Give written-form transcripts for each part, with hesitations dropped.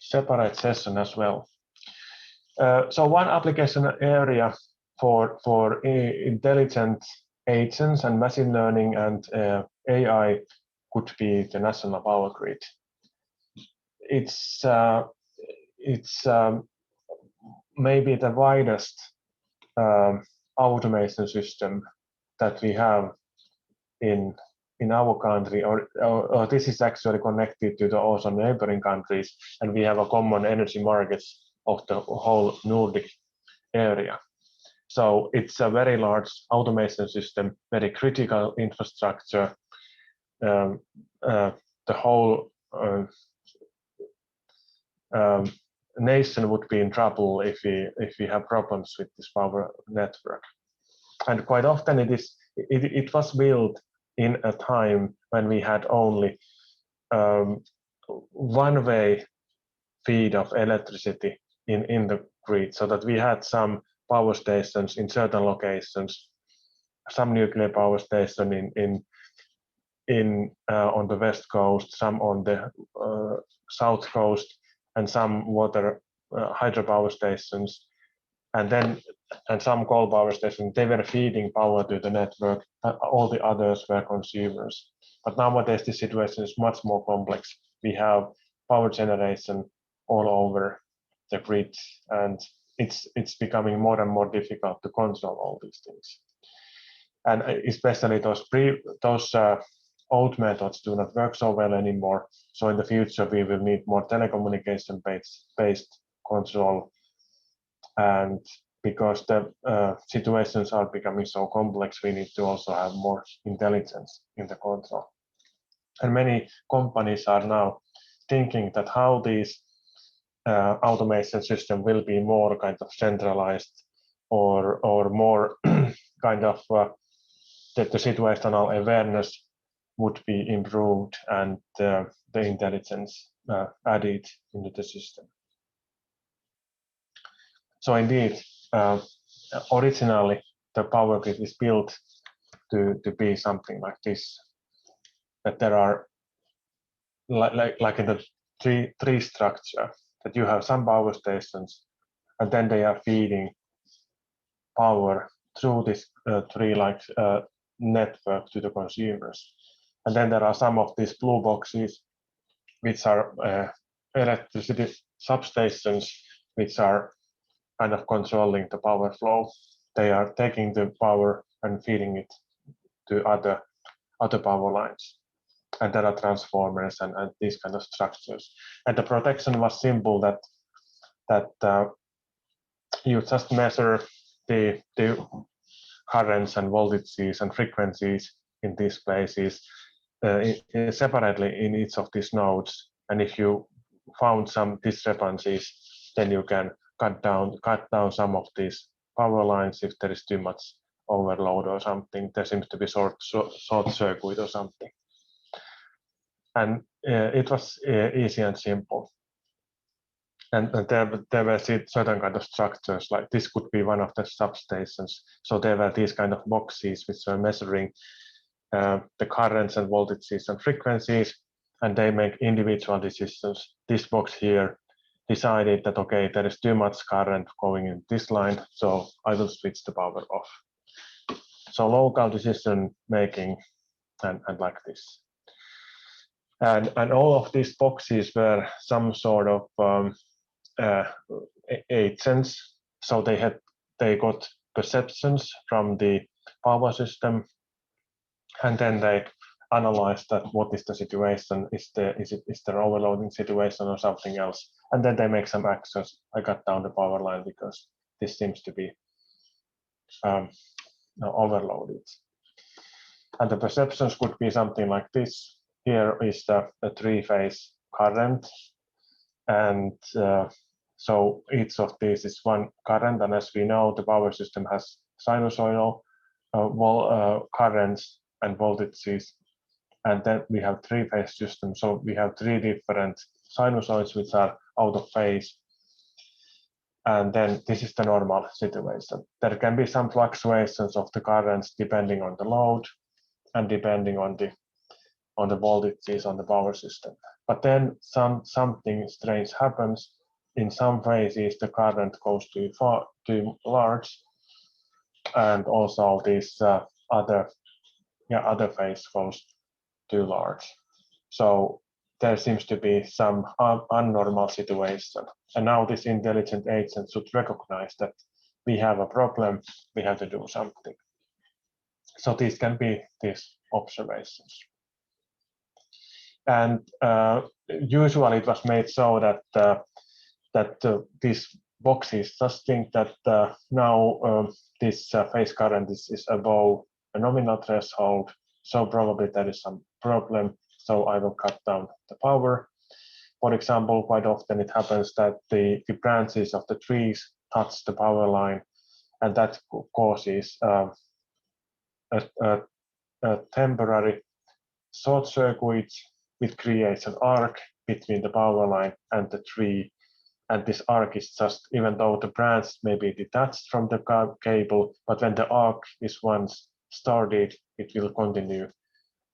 separate session as well. So one application area for intelligent agents and machine learning and AI could be the national power grid. It's maybe the widest automation system that we have in our country, or this is actually connected to the also neighboring countries, and we have a common energy markets of the whole Nordic area. So it's a very large automation system, very critical infrastructure. The whole nation would be in trouble if we have problems with this power network. And quite often it was built in a time when we had only one-way feed of electricity in the grid, so that we had some power stations in certain locations, some nuclear power station on the west coast, some on the south coast, and some water hydropower stations, and some coal power stations. They were feeding power to the network, all the others were consumers. But nowadays the situation is much more complex. We have power generation all over the grid, and it's becoming more and more difficult to control all these things. And especially those old methods do not work so well anymore. So in the future we will need more telecommunication based control, and because the situations are becoming so complex, we need to also have more intelligence in the control. And many companies are now thinking that how these automation system will be more kind of centralized, or more kind of that the situational awareness would be improved and the intelligence added into the system. So indeed, originally the power grid is built to be something like this, that there are like in the tree structure, that you have some power stations, and then they are feeding power through this tree-like network to the consumers. And then there are some of these blue boxes, which are electricity substations, which are kind of controlling the power flow. They are taking the power and feeding it to other power lines. And there are transformers and these kind of structures. And the protection was simple, that you just measure the currents and voltages and frequencies in these places separately in each of these nodes. And if you found some discrepancies, then you can cut down some of these power lines if there is too much overload or something. There seems to be short circuit or something. And it was easy and simple. And there were certain kind of structures, like this could be one of the substations. So there were these kind of boxes which were measuring the currents and voltages and frequencies, and they make individual decisions. This box here decided that, okay, there is too much current going in this line, so I will switch the power off. So local decision making and like this. And all of these boxes were some sort of agents. So they got perceptions from the power system, and then they analyzed that what is the situation, is there overloading situation or something else, and then they make some actions. I cut down the power line because this seems to be overloaded. And the perceptions could be something like this. Here is the three-phase current, and so each of these is one current, and as we know, the power system has sinusoidal currents and voltages, and then we have three-phase system, so we have three different sinusoids which are out of phase, and then this is the normal situation. There can be some fluctuations of the currents depending on the load and depending on on the voltages on the power system. But then something strange happens. In some phases, the current goes too large, and also this other phase goes too large. So there seems to be some abnormal situation. And now this intelligent agent should recognize that we have a problem, we have to do something. So these can be these observations. And usually it was made so that these boxes just think that now this phase current is above a nominal threshold, so probably there is some problem, so I will cut down the power. For example, quite often it happens that the branches of the trees touch the power line, and that causes a temporary short circuit, which creates an arc between the power line and the tree. And this arc is just, even though the branch may be detached from the cable, but when the arc is once started, it will continue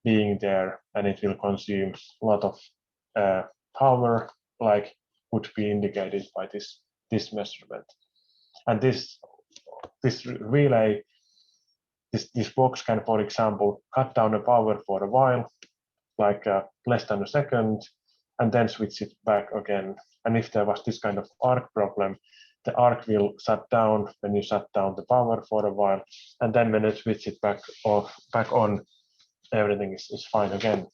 being there, and it will consume a lot of power, like would be indicated by this measurement. And this relay, this box can, for example, cut down the power for a while, like less than a second, and then switch it back again. And if there was this kind of arc problem, the arc will shut down when you shut down the power for a while, and then when you switch it back on, everything is fine again.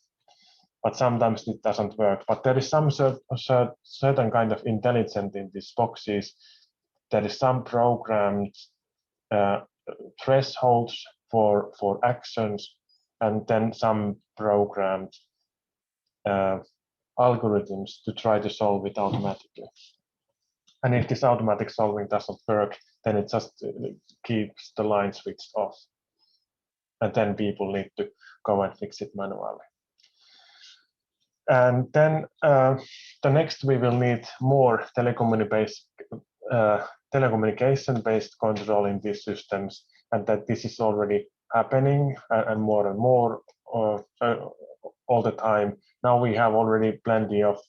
But sometimes it doesn't work. But there is some certain kind of intelligence in these boxes. There is some programmed thresholds for actions, and then some programmed algorithms to try to solve it automatically. And if this automatic solving doesn't work, then it just keeps the line switched off. And then people need to go and fix it manually. And then the next, we will need more telecommunication-based control in these systems, and that this is already happening and more all the time. Now we have already plenty of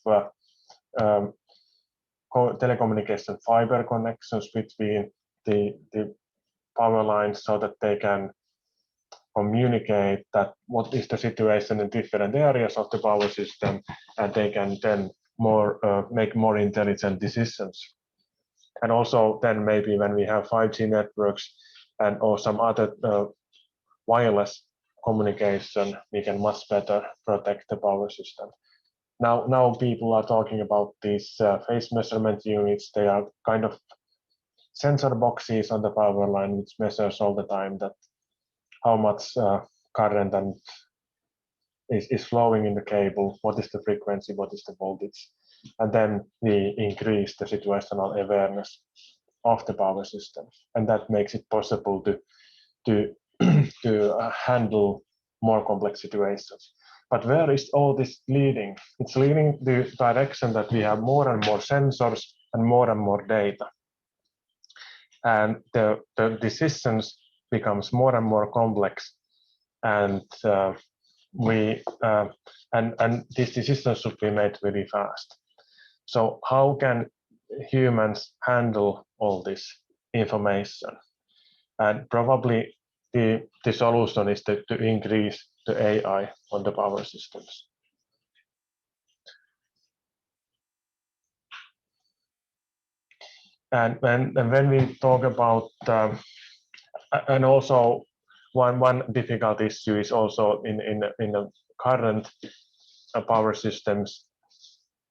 telecommunication fiber connections between the power lines, so that they can communicate that what is the situation in different areas of the power system, and they can then make more intelligent decisions. And also then maybe when we have 5G networks or some other wireless communication, we can much better protect the power system. Now people are talking about these phase measurement units. They are kind of sensor boxes on the power line, which measures all the time that how much current and is flowing in the cable, what is the frequency, what is the voltage, and then we increase the situational awareness of the power system, and that makes it possible to handle more complex situations. But where is all this leading? It's leading the direction that we have more and more sensors and more data, and the decisions becomes more and more complex, and these decisions should be made really fast. So how can humans handle all this information? And probably the solution is to increase the AI on the power systems. And when we talk about and also one difficult issue is also in the current power systems,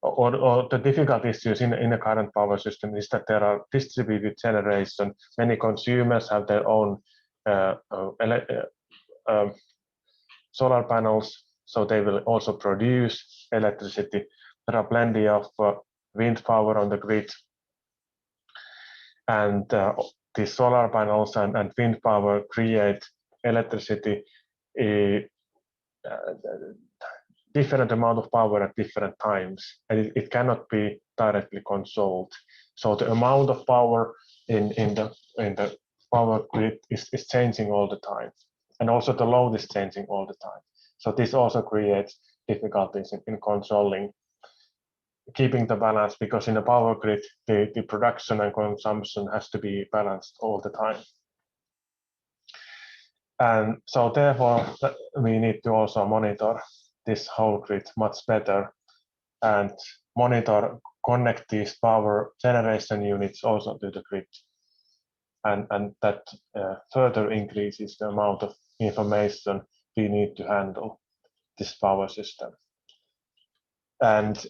or the difficult issues in the current power system is that there are distributed generation. Many consumers have their own solar panels, so they will also produce electricity. There are plenty of wind power on the grid, and these solar panels and wind power create electricity, different amount of power at different times, and it cannot be directly controlled. So the amount of power in the power grid is changing all the time, and also the load is changing all the time. So this also creates difficulties in controlling, keeping the balance, because in a power grid, the production and consumption has to be balanced all the time. And so therefore, we need to also monitor this whole grid much better and connect these power generation units also to the grid. And that further increases the amount of information we need to handle this power system. And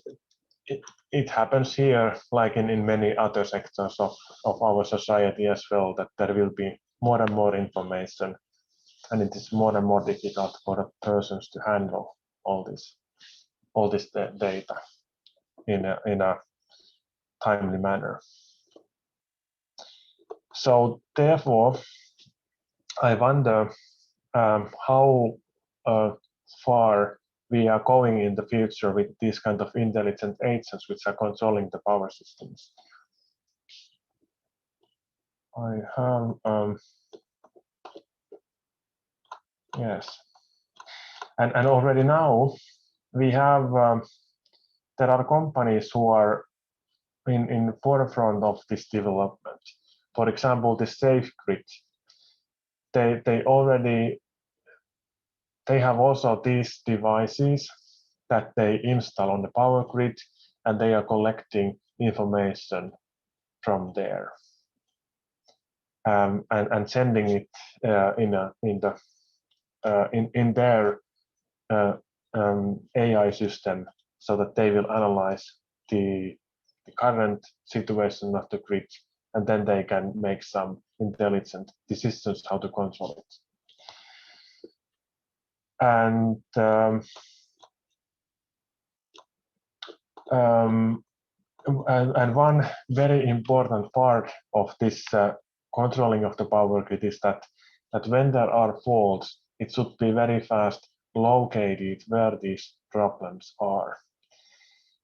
it happens here, like in many other sectors of our society as well, that there will be more and more information, and it is more and more difficult for the persons to handle all this data in a timely manner. So therefore, I wonder how far we are going in the future with these kind of intelligent agents which are controlling the power systems. I have yes, and already now we have there are companies who are in forefront of this development. For example, the SafeGrid. They have also these devices that they install on the power grid, and they are collecting information from there and sending it in their AI system, so that they will analyze the current situation of the grid, and then they can make some intelligent decisions how to control it. And one very important part of this controlling of the power grid is that when there are faults, it should be very fast located where these problems are.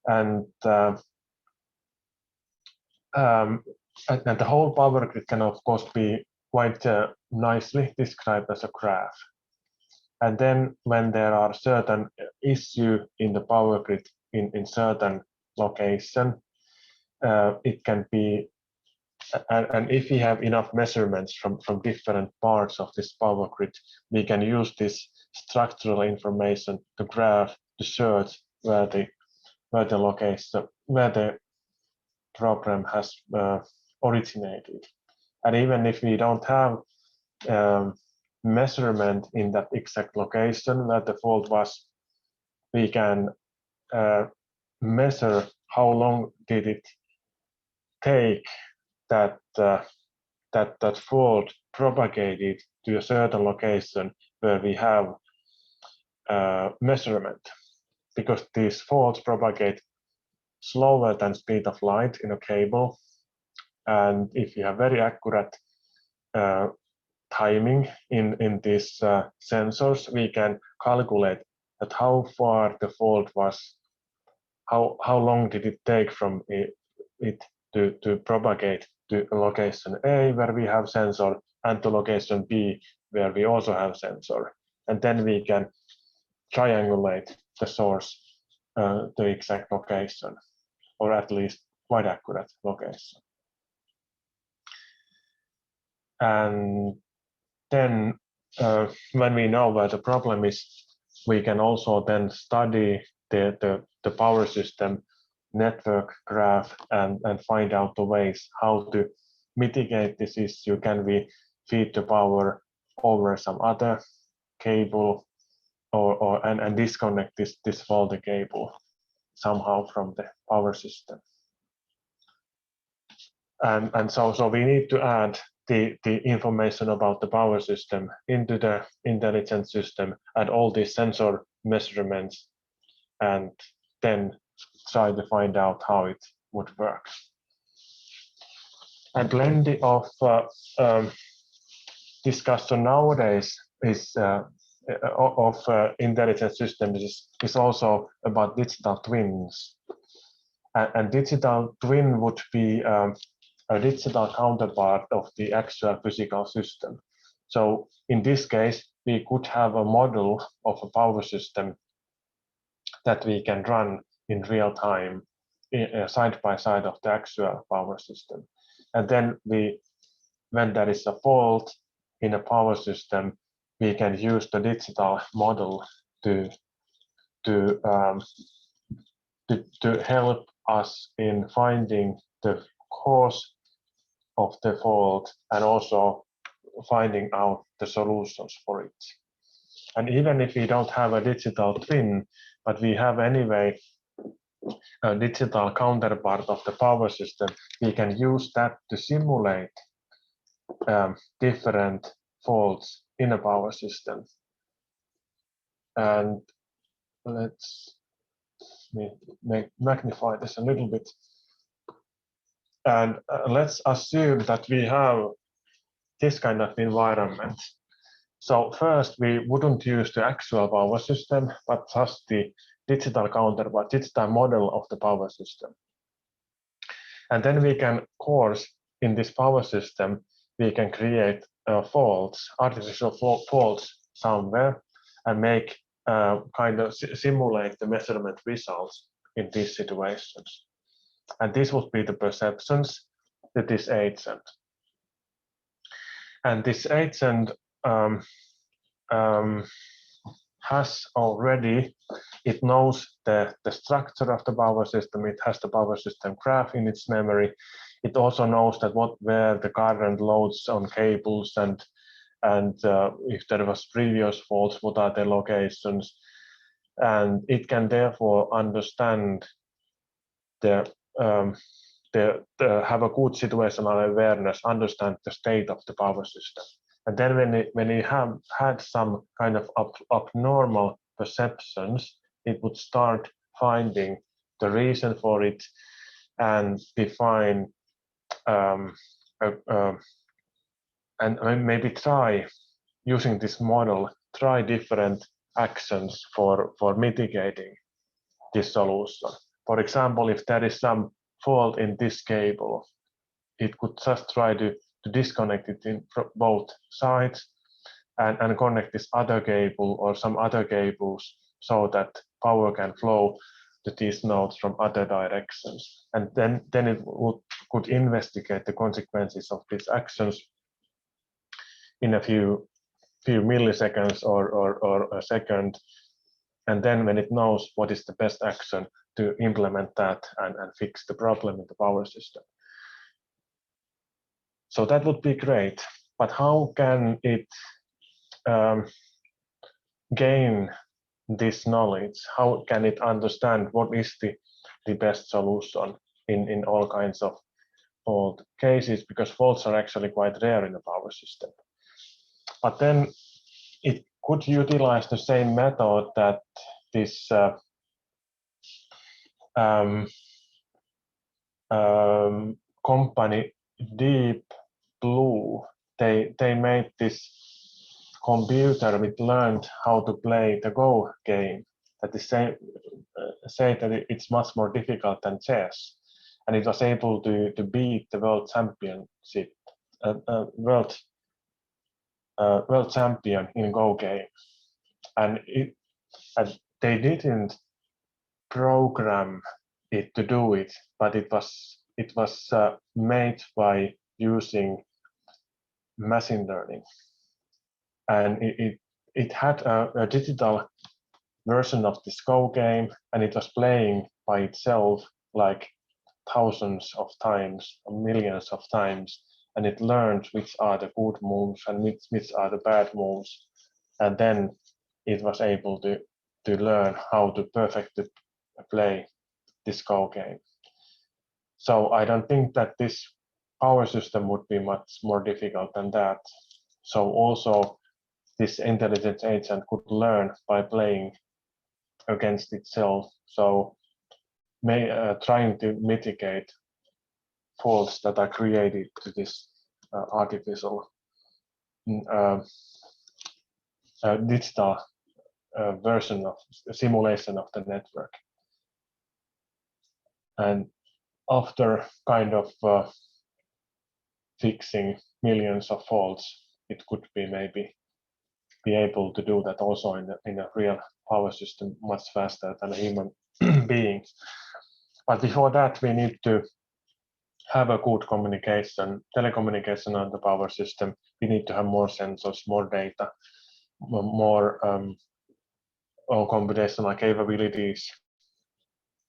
And the whole power grid can, of course, be quite nicely described as a graph. And then when there are certain issues in the power grid in certain location, it can be, and if we have enough measurements from different parts of this power grid, we can use this structural information to graph, to search where the location, where the problem has originated. And even if we don't have measurement in that exact location where the fault was, we can measure how long did it take that fault propagated to a certain location where we have measurement, because these faults propagate slower than speed of light in a cable. And if you have very accurate timing in these sensors, we can calculate that how far the fault was, how long did it take from it to propagate to location A, where we have sensor, and to location B, where we also have sensor. And then we can triangulate the source, the exact location, or at least quite accurate location. And then when we know where the problem is, we can also then study the power system network graph and find out the ways how to mitigate this issue. Can we feed the power over some other cable, and disconnect this faulty cable somehow from the power system? And so we need to add the information about the power system into the intelligent system, and all these sensor measurements, and then try to find out how it would work. And plenty of discussion nowadays is of intelligent systems is also about digital twins. And digital twin would be a digital counterpart of the actual physical system. So in this case, we could have a model of a power system that we can run in real time, side by side of the actual power system. And then when there is a fault in a power system, we can use the digital model to help us in finding the cause of the fault and also finding out the solutions for it. And even if we don't have a digital twin, but we have anyway a digital counterpart of the power system, we can use that to simulate different faults in a power system. And let's magnify this a little bit. And let's assume that we have this kind of environment. So first, we wouldn't use the actual power system, but just the digital counterpart, digital model of the power system. And then we can, of course, in this power system, we can create faults, artificial faults somewhere, and make kind of simulate the measurement results in these situations. And this would be the perceptions to this agent. And this agent has already, it knows the structure of the power system, it has the power system graph in its memory. It also knows that where the current loads on cables and if there was previous faults, what are the locations. And it can therefore understand have a good situational awareness, understand the state of the power system. And then when you have had some kind of abnormal perceptions, it would start finding the reason for it and define and maybe try using this model, try different actions for mitigating this solution. For example, if there is some fault in this cable, it could just try to disconnect it in both sides and connect this other cable or some other cables so that power can flow to these nodes from other directions. And then it could investigate the consequences of these actions in a few milliseconds or a second. And then when it knows what is the best action to implement that and fix the problem in the power system. So that would be great, but how can it gain this knowledge? How can it understand what is the best solution in all kinds of fault cases? Because faults are actually quite rare in the power system. But then it could utilize the same method that this company Deep Blue, they made this computer which learned how to play the Go game. That is say that it's much more difficult than chess, and it was able to beat the world championship, world champion in Go game, and they didn't program it to do it, but it was made by using machine learning, and it had a digital version of this Go game, and it was playing by itself like thousands of times, millions of times, and it learned which are the good moves and which are the bad moves, and then it was able to learn how to perfectly play this Go game. So I don't think that this power system would be much more difficult than that. So also this intelligence agent could learn by playing against itself. So trying to mitigate faults that are created to this artificial digital version of simulation of the network. And after kind of fixing millions of faults, it could be maybe be able to do that also in a real power system much faster than a human being. But before that, we need to have a good communication, telecommunication on the power system. We need to have more sensors, more data, more computational capabilities.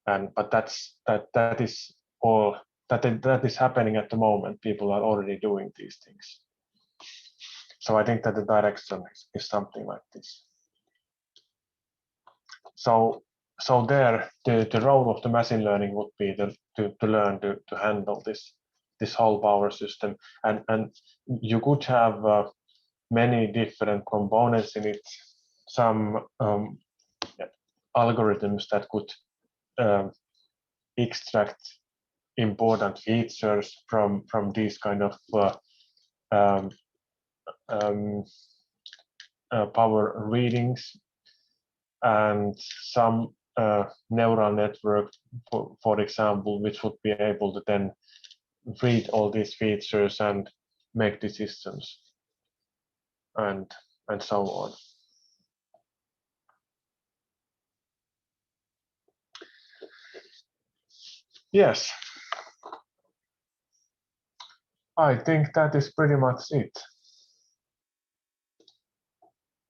But that is all that is happening at the moment. People are already doing these things. So I think that the direction is something like this. So there, the role of the machine learning would be to learn to handle this whole power system, and you could have many different components in it. Some algorithms that could extract important features from these kind of power readings, and some neural network, for example, which would be able to then read all these features and make decisions, and so on. Yes, I think that is pretty much it.